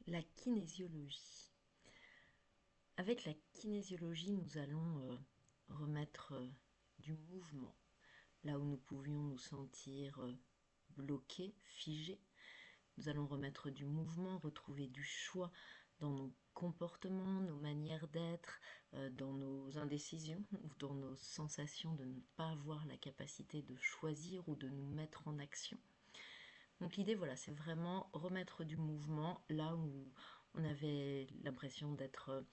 La kinésiologie. Avec la kinésiologie, nous allons remettre du mouvement là où nous pouvions nous sentir bloqués, figés. Nous allons remettre du mouvement, retrouver du choix dans nos comportements, nos manières d'être, dans nos indécisions ou dans nos sensations de ne pas avoir la capacité de choisir ou de nous mettre en action. Donc l'idée, voilà, c'est vraiment remettre du mouvement là où on avait l'impression d'être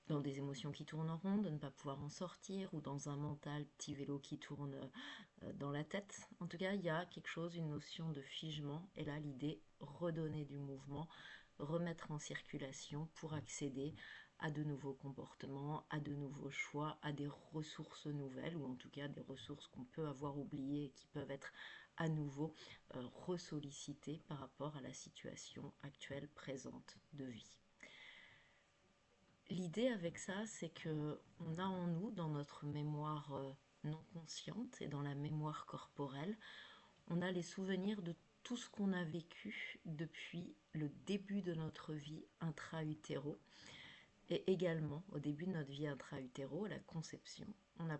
dans des émotions qui tournent en rond, de ne pas pouvoir en sortir, ou dans un mental petit vélo qui tourne dans la tête. En tout cas, il y a quelque chose, une notion de figement, et là l'idée, redonner du mouvement, remettre en circulation pour accéder à de nouveaux comportements, à de nouveaux choix, à des ressources nouvelles, ou en tout cas des ressources qu'on peut avoir oubliées et qui peuvent être à nouveau ressollicitées par rapport à la situation actuelle présente de vie. L'idée avec ça, c'est que on a en nous, dans notre mémoire non consciente et dans la mémoire corporelle, on a les souvenirs de tout ce qu'on a vécu depuis le début de notre vie intra-utéro et également au début de notre vie intra-utéro, à la conception. On a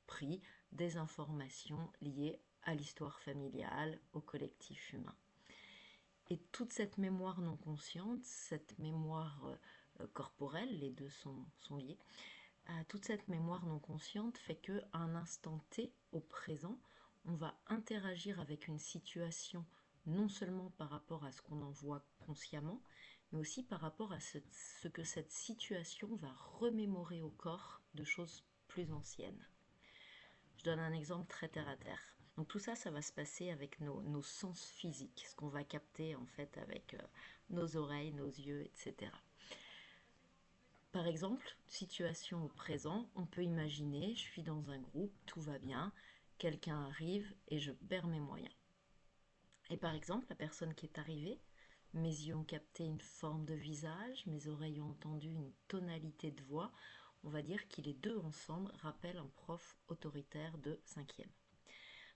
pris des informations liées à l'histoire familiale, au collectif humain. Et toute cette mémoire non consciente, cette mémoire corporelle, les deux sont liés, toute cette mémoire non consciente fait qu'à un instant T, au présent, on va interagir avec une situation non seulement par rapport à ce qu'on en voit consciemment, mais aussi par rapport à ce que cette situation va remémorer au corps de choses plus anciennes. Je donne un exemple très terre à terre. Donc tout ça, ça va se passer avec nos sens physiques, ce qu'on va capter en fait avec nos oreilles, nos yeux, etc. Par exemple, situation au présent, on peut imaginer, je suis dans un groupe, tout va bien, quelqu'un arrive et je perds mes moyens. Et par exemple, la personne qui est arrivée, mes yeux ont capté une forme de visage, mes oreilles ont entendu une tonalité de voix, on va dire que les deux ensemble rappellent un prof autoritaire de 5e.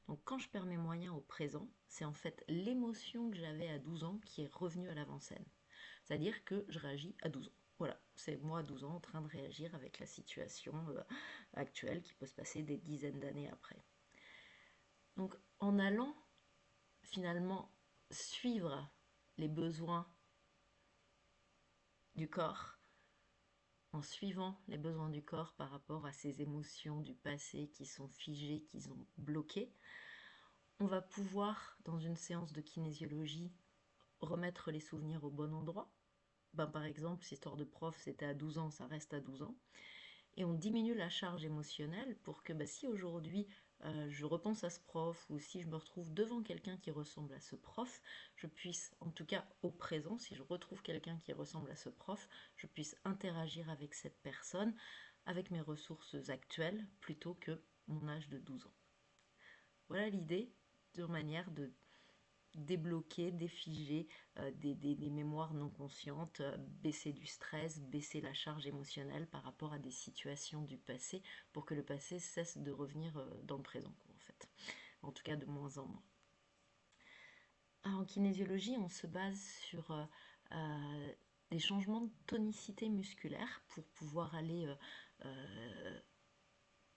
Donc quand je perds mes moyens au présent, c'est en fait l'émotion que j'avais à 12 ans qui est revenue à l'avant-scène. C'est-à-dire que je réagis à 12 ans. Voilà, c'est moi à 12 ans en train de réagir avec la situation actuelle qui peut se passer des dizaines d'années après. Donc en allant finalement suivre les besoins du corps, en suivant les besoins du corps par rapport à ces émotions du passé qui sont figées, qui sont bloquées, on va pouvoir, dans une séance de kinésiologie, remettre les souvenirs au bon endroit. Ben, par exemple, si histoire de prof, c'était à 12 ans, ça reste à 12 ans. Et on diminue la charge émotionnelle pour que si aujourd'hui je repense à ce prof ou si je me retrouve devant quelqu'un qui ressemble à ce prof, je puisse, en tout cas au présent, si je retrouve quelqu'un qui ressemble à ce prof, je puisse interagir avec cette personne, avec mes ressources actuelles, plutôt que mon âge de 12 ans. Voilà l'idée de manière de débloquer, défiger des mémoires non conscientes, baisser du stress, baisser la charge émotionnelle par rapport à des situations du passé pour que le passé cesse de revenir dans le présent, en fait. En tout cas, de moins en moins. En kinésiologie, on se base sur des changements de tonicité musculaire pour pouvoir aller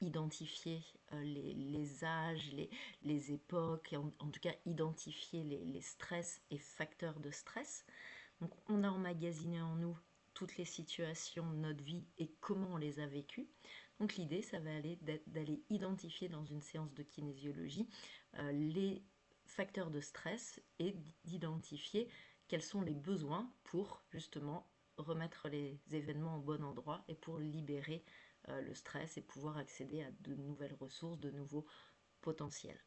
identifier les âges, les époques, en tout cas identifier les stress et facteurs de stress. Donc on a emmagasiné en nous toutes les situations de notre vie et comment on les a vécues. Donc l'idée, ça va aller d'aller identifier dans une séance de kinésiologie les facteurs de stress et d'identifier quels sont les besoins pour justement remettre les événements au bon endroit et pour libérer le stress et pouvoir accéder à de nouvelles ressources, de nouveaux potentiels.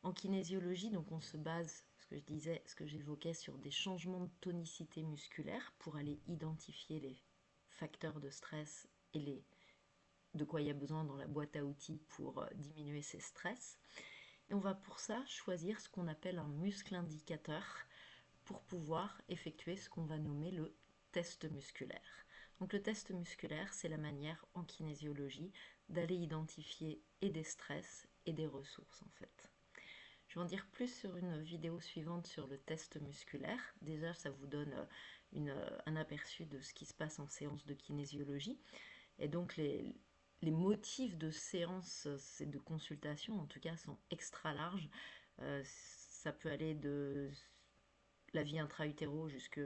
En kinésiologie, donc on se base, ce que je disais, ce que j'évoquais, sur des changements de tonicité musculaire pour aller identifier les facteurs de stress et de quoi il y a besoin dans la boîte à outils pour diminuer ces stress. Et on va pour ça choisir ce qu'on appelle un muscle indicateur pour pouvoir effectuer ce qu'on va nommer le test musculaire. Donc le test musculaire, c'est la manière en kinésiologie d'aller identifier et des stress et des ressources en fait. Je vais en dire plus sur une vidéo suivante sur le test musculaire. Déjà, ça vous donne un aperçu de ce qui se passe en séance de kinésiologie. Et donc, les motifs de séance et de consultation, en tout cas, sont extra larges. Ça peut aller de la vie intra-utéro jusque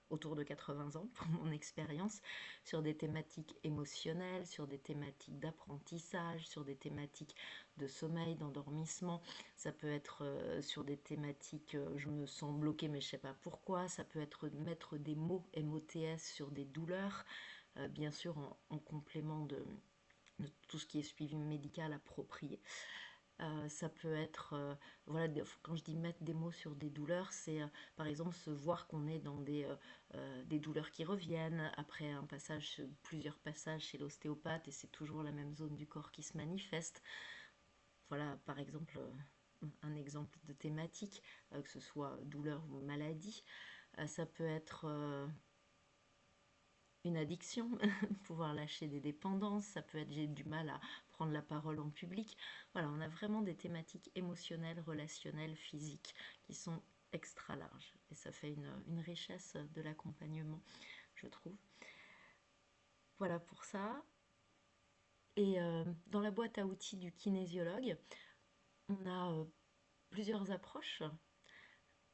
autour de 80 ans, pour mon expérience, sur des thématiques émotionnelles, sur des thématiques d'apprentissage, sur des thématiques de sommeil, d'endormissement. Ça peut être sur des thématiques je me sens bloquée mais je sais pas pourquoi. Ça peut être mettre des mots MOTS sur des douleurs, bien sûr en complément de tout ce qui est suivi médical approprié. Ça peut être, voilà, quand je dis mettre des mots sur des douleurs, c'est par exemple se voir qu'on est dans des douleurs qui reviennent après un passage, plusieurs passages chez l'ostéopathe et c'est toujours la même zone du corps qui se manifeste. Voilà, par exemple, un exemple de thématique, que ce soit douleur ou maladie. Ça peut être une addiction, pouvoir lâcher des dépendances, ça peut être j'ai du mal à prendre la parole en public. Voilà, on a vraiment des thématiques émotionnelles, relationnelles, physiques qui sont extra larges et ça fait une richesse de l'accompagnement, je trouve. Voilà pour ça. Et dans la boîte à outils du kinésiologue, on a plusieurs approches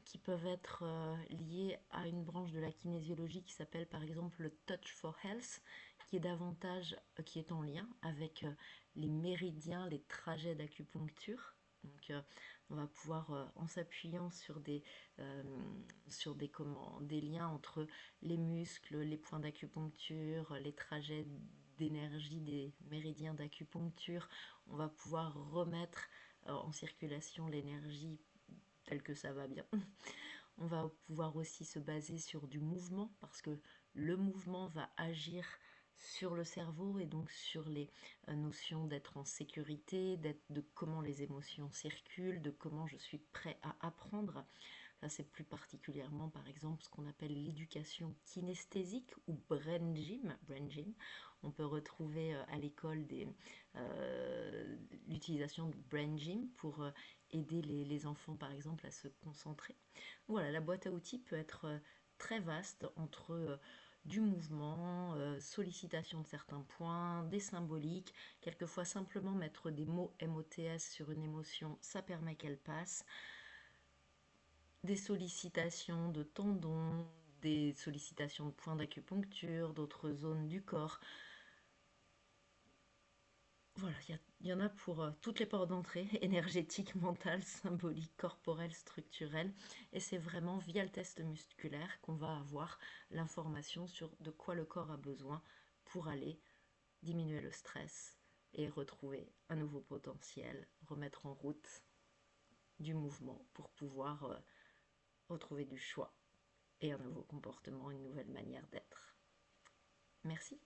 qui peuvent être liées à une branche de la kinésiologie qui s'appelle par exemple le Touch for Health, qui est davantage, qui est en lien avec les méridiens, les trajets d'acupuncture. Donc on va pouvoir, en s'appuyant euh, sur des liens entre les muscles, les points d'acupuncture, les trajets d'énergie des méridiens d'acupuncture, on va pouvoir remettre en circulation l'énergie telle que ça va bien. On va pouvoir aussi se baser sur du mouvement parce que le mouvement va agir sur le cerveau et donc sur les notions d'être en sécurité, de comment les émotions circulent, de comment je suis prêt à apprendre. Là, c'est plus particulièrement, par exemple, ce qu'on appelle l'éducation kinesthésique ou brain gym. Brain gym. On peut retrouver à l'école l'utilisation de brain gym pour aider les enfants, par exemple, à se concentrer. Voilà, la boîte à outils peut être très vaste entre du mouvement, sollicitation de certains points, des symboliques, quelquefois simplement mettre des mots MOTS sur une émotion, ça permet qu'elle passe, des sollicitations de tendons, des sollicitations de points d'acupuncture, d'autres zones du corps. Voilà, il y en a pour toutes les portes d'entrée, énergétique, mentale, symbolique, corporelle, structurelle. Et c'est vraiment via le test musculaire qu'on va avoir l'information sur de quoi le corps a besoin pour aller diminuer le stress et retrouver un nouveau potentiel, remettre en route du mouvement pour pouvoir retrouver du choix et un nouveau comportement, une nouvelle manière d'être. Merci.